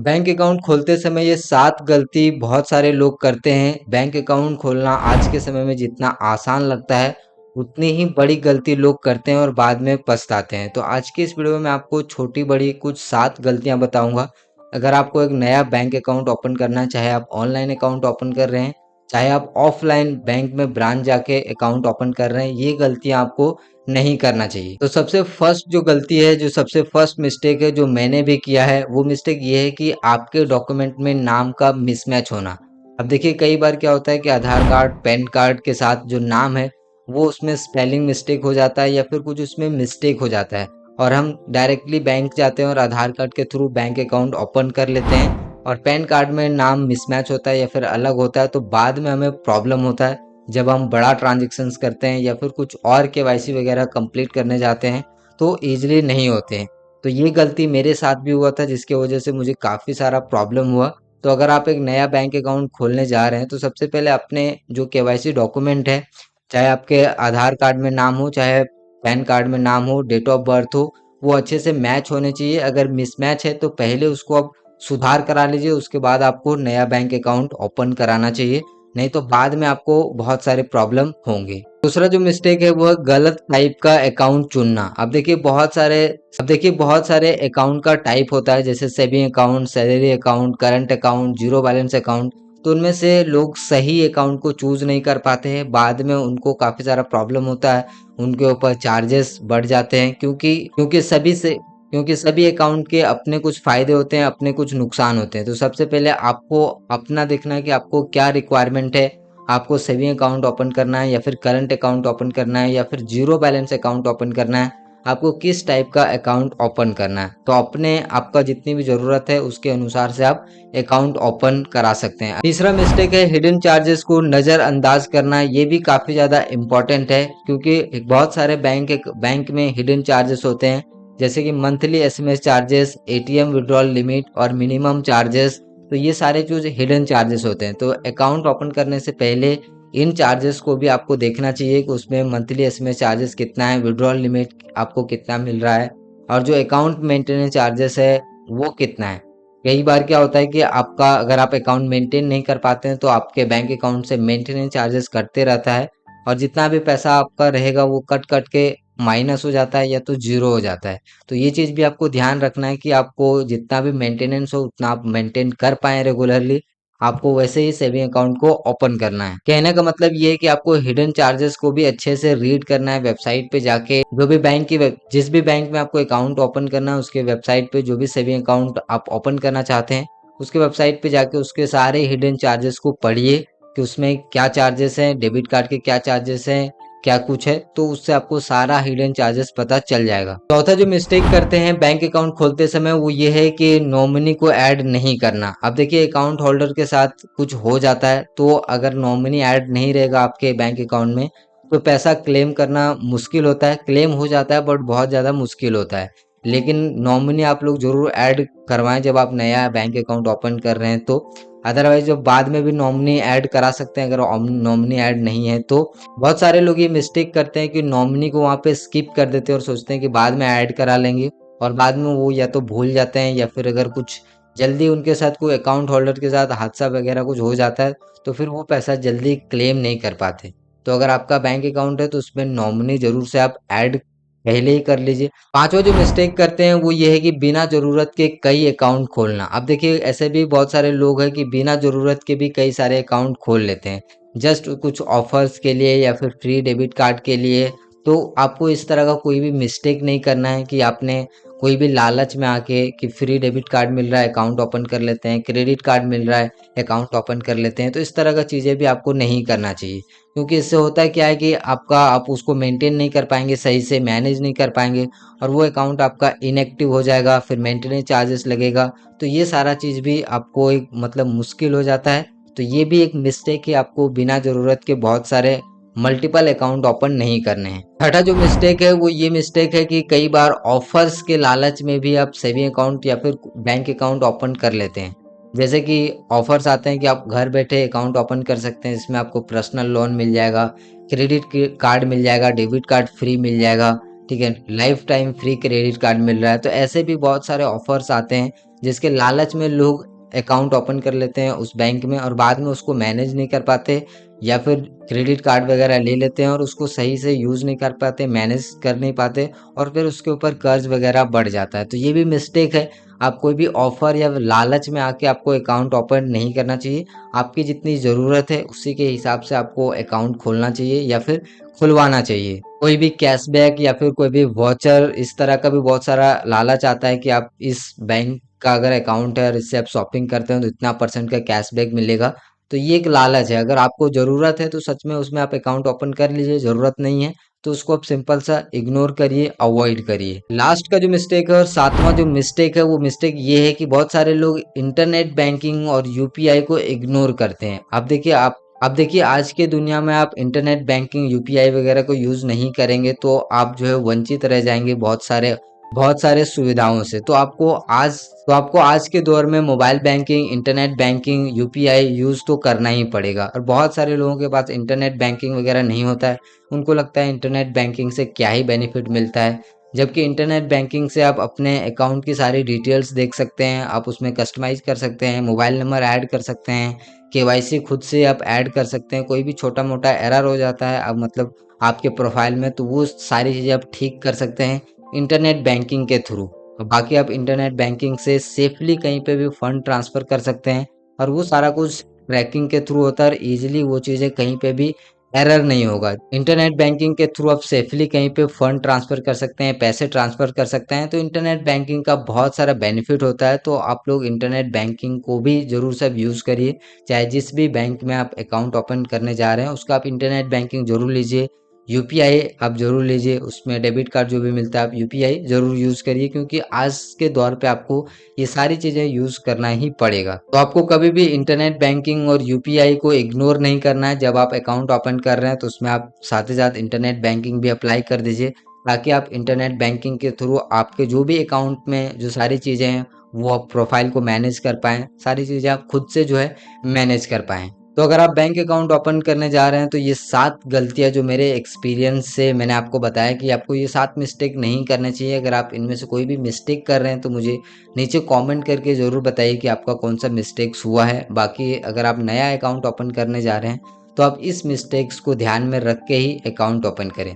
Bank account खोलते समय ये 7 गलती बहुत सारे लोग करते हैं। बैंक अकाउंट खोलना आज के समय में जितना आसान लगता है, उतनी ही बड़ी गलती लोग करते हैं और बाद में पछताते हैं। तो आज की इस वीडियो में मैं आपको छोटी-बड़ी कुछ 7 गलतियाँ बताऊँगा। अगर आपको एक नया बैंक अकाउंट ओपन करना है, चाहे आप ऑनलाइन अकाउंट ओपन कर रहे हैं, चाहे आप ऑफलाइन बैंक में ब्रांच जाके अकाउंट ओपन कर रहे हैं, ये गलतियाँ आपको नहीं करना चाहिए। तो सबसे फर्स्ट जो गलती है, जो सबसे फर्स्ट मिस्टेक है, जो मैंने भी किया है, वो मिस्टेक ये है कि आपके डॉक्यूमेंट में नाम का मिसमैच होना। अब देखिए कई बार क्या होता है कि आधार कार्ड, पैन कार्ड के साथ जो नाम है, वो उसमें स्पेलिंग मिस्टेक हो जाता है या फिर कुछ उसमें मिस्टेक हो जाता है और हम डायरेक्टली बैंक जाते हैं और आधार कार्ड के थ्रू बैंक अकाउंट ओपन कर लेते हैं और पैन कार्ड में नाम मिसमैच होता है या फिर अलग होता है, तो बाद में हमें प्रॉब्लम होता है जब हम बड़ा ट्रांजेक्शन्स करते हैं या फिर कुछ और केवाईसी वगैरह कंप्लीट करने जाते हैं तो ईजिली नहीं होते हैं। तो ये गलती मेरे साथ भी हुआ था जिसकी वजह से मुझे काफ़ी सारा प्रॉब्लम हुआ। तो अगर आप एक नया बैंक अकाउंट खोलने जा रहे हैं तो सबसे पहले अपने जो केवाईसी डॉक्यूमेंट है, चाहे आपके आधार कार्ड में नाम हो, चाहे पैन कार्ड में नाम हो, डेट ऑफ बर्थ हो, वो अच्छे से मैच होने चाहिए। अगर मिसमैच है तो पहले उसको आप सुधार करा लीजिए, उसके बाद आपको नया बैंक अकाउंट ओपन कराना चाहिए, नहीं तो बाद में आपको बहुत सारे प्रॉब्लम होंगे। दूसरा जो मिस्टेक है वो है गलत टाइप का अकाउंट चुनना। अब देखिए बहुत सारे अकाउंट का टाइप होता है, जैसे saving account, salary account, current account, zero balance account. तो उनमें से लोग सही अकाउंट को चूज नहीं कर पाते हैं, बाद में उनको काफी सारा प्रॉब्लम होता है, उनके ऊपर चार्जेस बढ़ जाते हैं क्योंकि सभी अकाउंट के अपने कुछ फ़ायदे होते हैं, अपने कुछ नुकसान होते हैं। तो सबसे पहले आपको अपना देखना है कि आपको क्या रिक्वायरमेंट है। आपको सेविंग अकाउंट ओपन करना है या फिर करंट अकाउंट ओपन करना है या फिर ज़ीरो बैलेंस अकाउंट ओपन करना है। आपको किस टाइप का अकाउंट ओपन करना है। तो अपने आपका जितनी भी ज़रूरत है उसके अनुसार से आप अकाउंट ओपन करा सकते हैं। तीसरा मिस्टेक है हिडन चार्जेस को नज़रअंदाज करना। ये भी काफ़ी ज़्यादा इम्पोर्टेंट है क्योंकि बहुत सारे बैंक में हिडन चार्जेस होते हैं, जैसे कि monthly SMS charges, ATM withdrawal limit और मिनिमम चार्जेस। तो ये सारे जो हिडन चार्जेस होते हैं, तो अकाउंट ओपन करने से पहले इन चार्जेस को भी आपको देखना चाहिए कि उसमें मंथली एसएमएस चार्जेस कितना है, विड्रॉल लिमिट आपको कितना मिल रहा है और जो अकाउंट मेंटेनेंस चार्जेस है वो कितना है। कई बार क्या होता है कि आपका अगर आप अकाउंट मेंटेन नहीं कर पाते हैं तो आपके बैंक अकाउंट से मेंटेनेंस चार्जेस कटते रहता है और जितना भी पैसा आपका रहेगा वो कट कट के माइनस हो जाता है या तो जीरो हो जाता है। तो ये चीज़ भी आपको ध्यान रखना है कि आपको जितना भी मेंटेनेंस हो उतना आप मेंटेन कर पाएँ रेगुलरली। आपको वैसे ही सेविंग अकाउंट को ओपन करना है। कहने का मतलब ये है कि आपको हिडन चार्जेस को भी अच्छे से रीड करना है वेबसाइट पे जाके। जिस भी बैंक में आपको अकाउंट ओपन करना है उसके वेबसाइट पे जो भी सेविंग अकाउंट आप ओपन करना चाहते हैं, उसके वेबसाइट पे जाके उसके सारे हिडन चार्जेस को पढ़िए कि उसमें क्या चार्जेस हैं, डेबिट कार्ड के क्या चार्जेस हैं, क्या कुछ है, तो उससे आपको सारा हिडन चार्जेस पता चल जाएगा। चौथा जो मिस्टेक करते हैं बैंक अकाउंट खोलते समय वो ये है कि नॉमिनी को ऐड नहीं करना। अब देखिए अकाउंट होल्डर के साथ कुछ हो जाता है तो अगर नॉमिनी ऐड नहीं रहेगा आपके बैंक अकाउंट में तो पैसा क्लेम करना मुश्किल होता है। क्लेम हो जाता है बट बहुत ज़्यादा मुश्किल होता है। लेकिन नॉमिनी आप लोग जरूर ऐड करवाएं जब आप नया बैंक अकाउंट ओपन कर रहे हैं तो। अदरवाइज जो बाद में भी नॉमिनी ऐड करा सकते हैं अगर नॉमिनी ऐड नहीं है तो। बहुत सारे लोग ये मिस्टेक करते हैं कि नॉमिनी को वहाँ पे स्किप कर देते हैं और सोचते हैं कि बाद में ऐड करा लेंगे और बाद में वो या तो भूल जाते हैं या फिर अगर कुछ जल्दी उनके साथ कोई अकाउंट होल्डर के साथ हादसा वगैरह कुछ हो जाता है तो फिर वो पैसा जल्दी क्लेम नहीं कर पाते। तो अगर आपका बैंक अकाउंट है तो उसमें नॉमिनी जरूर से आप ऐड पहले ही कर लीजिए। पांचवा जो मिस्टेक करते हैं वो ये है कि बिना जरूरत के कई अकाउंट खोलना। अब देखिए ऐसे भी बहुत सारे लोग हैं कि बिना जरूरत के भी कई सारे अकाउंट खोल लेते हैं जस्ट कुछ ऑफर्स के लिए या फिर फ्री डेबिट कार्ड के लिए। तो आपको इस तरह का कोई भी मिस्टेक नहीं करना है कि आपने कोई भी लालच में आके कि फ्री डेबिट कार्ड मिल रहा है अकाउंट ओपन कर लेते हैं, क्रेडिट कार्ड मिल रहा है अकाउंट ओपन कर लेते हैं। तो इस तरह का चीज़ें भी आपको नहीं करना चाहिए क्योंकि इससे होता है क्या है कि आप उसको मेंटेन नहीं कर पाएंगे, सही से मैनेज नहीं कर पाएंगे और वो अकाउंट आपका इनएक्टिव हो जाएगा, फिर मेंटेनेंस चार्जेस लगेगा। तो ये सारा चीज़ भी आपको एक मतलब मुश्किल हो जाता है। तो ये भी एक मिस्टेक है, आपको बिना ज़रूरत के बहुत सारे मल्टीपल अकाउंट ओपन नहीं करने हैं। छठा जो मिस्टेक है वो ये मिस्टेक है कि कई बार ऑफर्स के लालच में भी आप सेविंग अकाउंट या फिर बैंक अकाउंट ओपन कर लेते हैं। जैसे कि ऑफर्स आते हैं कि आप घर बैठे अकाउंट ओपन कर सकते हैं, इसमें आपको पर्सनल लोन मिल जाएगा, क्रेडिट कार्ड मिल जाएगा, डेबिट कार्ड फ्री मिल जाएगा ठीक है, lifetime free credit card मिल रहा है। तो ऐसे भी बहुत सारे ऑफर्स आते हैं जिसके लालच में लोग अकाउंट ओपन कर लेते हैं उस बैंक में और बाद में उसको मैनेज नहीं कर पाते, या फिर क्रेडिट कार्ड वगैरह ले लेते हैं और उसको सही से यूज़ नहीं कर पाते, मैनेज कर नहीं पाते, और फिर उसके ऊपर कर्ज वगैरह बढ़ जाता है। तो ये भी मिस्टेक है। आप कोई भी ऑफर या लालच में आके आपको अकाउंट ओपन नहीं करना चाहिए। आपकी जितनी ज़रूरत है उसी के हिसाब से आपको अकाउंट खोलना चाहिए या फिर खुलवाना चाहिए। कोई भी कैशबैक या फिर कोई भी वॉचर, इस तरह का भी बहुत सारा लालच आता है कि आप इस बैंक का अगर अकाउंट है और इससे आप शॉपिंग करते हो तो इतना परसेंट का कैशबैक मिलेगा। तो ये एक लालच है। अगर आपको ज़रूरत है तो सच में उसमें आप अकाउंट ओपन कर लीजिए, ज़रूरत नहीं है तो उसको आप सिंपल सा इग्नोर करिए, अवॉइड करिए। लास्ट का जो मिस्टेक है और सातवां जो मिस्टेक है वो मिस्टेक ये है कि बहुत सारे लोग इंटरनेट बैंकिंग और यूपीआई को इग्नोर करते हैं। अब देखिए आज के दुनिया में आप इंटरनेट बैंकिंग यूपीआई वगैरह को यूज़ नहीं करेंगे तो आप जो है वंचित रह जाएंगे बहुत सारे सुविधाओं से। तो आपको आज के दौर में mobile banking, internet banking, UPI use तो करना ही पड़ेगा। और बहुत सारे लोगों के पास इंटरनेट बैंकिंग वगैरह नहीं होता है। उनको लगता है इंटरनेट बैंकिंग से क्या ही बेनिफिट मिलता है, जबकि इंटरनेट बैंकिंग से आप अपने अकाउंट की सारी डिटेल्स देख सकते हैं, आप उसमें कस्टमाइज़ कर सकते हैं, मोबाइल नंबर ऐड कर सकते हैं, केवाईसी खुद से आप ऐड कर सकते हैं। कोई भी छोटा-मोटा एरर हो जाता है अब मतलब आपके प्रोफाइल में, तो वो सारी चीज़ें आप ठीक कर सकते हैं इंटरनेट बैंकिंग के थ्रू। बाकी आप इंटरनेट बैंकिंग से सेफली कहीं पे भी फंड ट्रांसफ़र कर सकते हैं और वो सारा कुछ ट्रैकिंग के थ्रू होता है और ईज़िली वो चीज़ें कहीं पे भी एरर नहीं होगा। इंटरनेट बैंकिंग के थ्रू आप सेफली कहीं पे फंड ट्रांसफ़र कर सकते हैं, पैसे ट्रांसफ़र कर सकते हैं। तो इंटरनेट बैंकिंग का बहुत सारा बेनिफिट होता है। तो आप लोग इंटरनेट बैंकिंग को भी ज़रूर से यूज़ करिए। चाहे जिस भी बैंक में आप अकाउंट ओपन करने जा रहे हैं उसका आप इंटरनेट बैंकिंग ज़रूर लीजिए। यूपीआई आप ज़रूर लीजिए, उसमें डेबिट कार्ड जो भी मिलता है आप यूपीआई ज़रूर यूज़ करिए, क्योंकि आज के दौर पे आपको ये सारी चीज़ें यूज़ करना ही पड़ेगा। तो आपको कभी भी इंटरनेट बैंकिंग और यूपीआई को इग्नोर नहीं करना है। जब आप अकाउंट ओपन कर रहे हैं तो उसमें आप साथ ही साथ इंटरनेट बैंकिंग भी अप्लाई कर दीजिए, ताकि आप इंटरनेट बैंकिंग के थ्रू आपके जो भी अकाउंट में जो सारी चीज़ें हैं वो आप प्रोफाइल को मैनेज कर पाएँ, सारी चीज़ें आप खुद से जो है मैनेज कर पाएँ। तो अगर आप बैंक अकाउंट ओपन करने जा रहे हैं तो ये 7 गलतियाँ जो मेरे एक्सपीरियंस से मैंने आपको बताया कि आपको ये 7 मिस्टेक नहीं करने चाहिए। अगर आप इनमें से कोई भी मिस्टेक कर रहे हैं तो मुझे नीचे कमेंट करके ज़रूर बताइए कि आपका कौन-सा मिस्टेक्स हुआ है। बाकी अगर आप नया अकाउंट ओपन करने जा रहे हैं तो आप इस मिस्टेक्स को ध्यान में रख के ही अकाउंट ओपन करें।